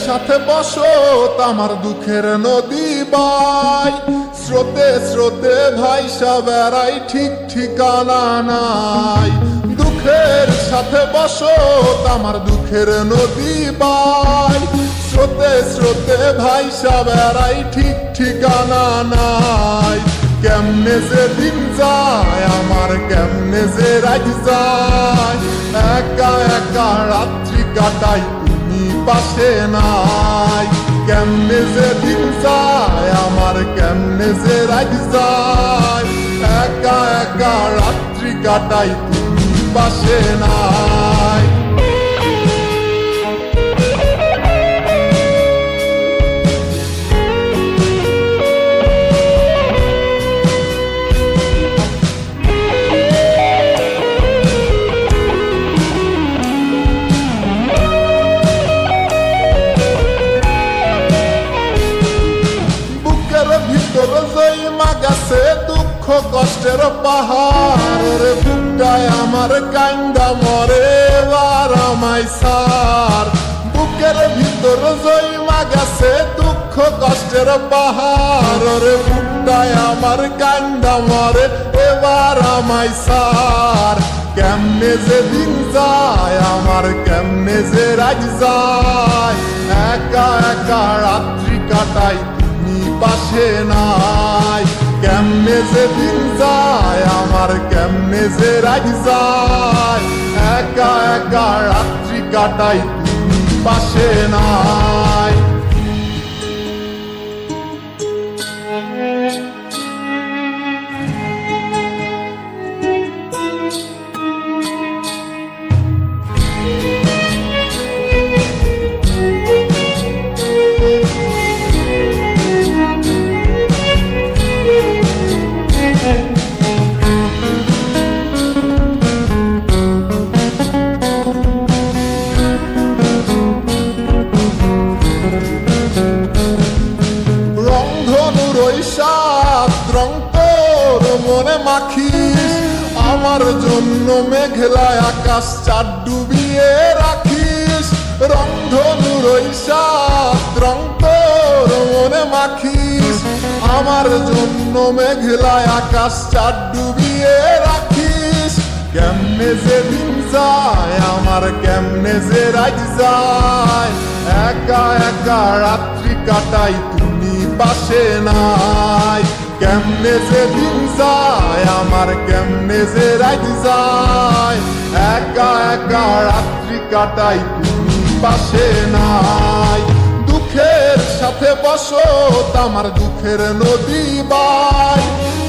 সাথে বসত আমার দুঃখের নদী বাই, স্রোতে স্রোতে ভাইসা বেড়াই ঠিক ঠিকানা নাই। দুঃখের সাথে বসত আমার দুঃখের নদী বাই, স্রোতে স্রোতে ভাইসা বেড়াই ঠিক ঠিকানা নাই। কেমনে যে দিন যায় আমার, কেমনে যে রাত যায়, একা একা রাত্রি কাটাই পাশে নাই। কেমনে যে দিন যায় আমার, কেমনে যে রাত যায়, একা একা রাত্রি কাটাই তুমি পাশে নাই। ভিতর জয়মা গেছে দুঃখ কষ্টের পাহাড়, রে বুকটায় আমার কান্দা মরে এবার আমায় সার। বুকের ভিতর জয়মা গেছে দুঃখ কষ্টের পাহাড়, রে বুকটায় আমার কান্দা মরে এবার আমায় সার। কেমনে যে দিন যায় আমার, কেমনে যে রাত যায়, একা একা রাত্রি কাটাই পাশে নাই। কেমনে যে দিন যায় আমার, কেমনে যে রাত যায়, একা একা রাত্রি কাটাই তুমি পাশে নাই। রং তোর মনে মাখিস, আমার জন্য মেঘলায় আকাশ চাঁদ ডুবিয়ে রাখিস। রংধনুর ওই সাত রং তোর মনে মাখিস, আমার জন্য মেঘলায় আকাশ চাঁদ ডুবিয়ে রাখিস। কেমনে যে দিন যায় আমার, কেমনে যে রাত যায়, একা একা রাত্রি কাটাই তুমি পাশে নাই। কেমনে যে দিন যায় আমার, কেমনে যে রাত যায়, একা একা রাত্রি কাটাই তুমি পাশে নাই। দুঃখের সাথে বসত আমার দুঃখের নদী বাই,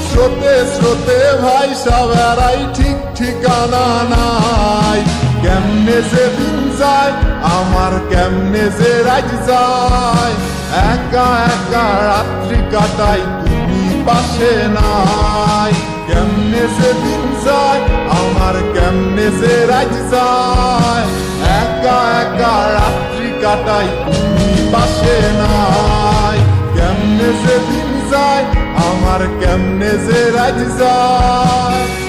স্রোতে স্রোতে ভাইসা বেড়াই ঠিক ঠিকানা নাই। কেমনে যে দিন যায় আমার, কেমনে যে রাত যায়, একা একা রাত্রি কাটাই তুমি পাশে নাই। কেমনে যে দিন যায় আমার, কেমনে যে রাত যায়, একা একা রাত্রি কাটাই তুমি পাশে নাই। কেমনে যে দিন যায় আমার, কেমনে যে রাত যায়।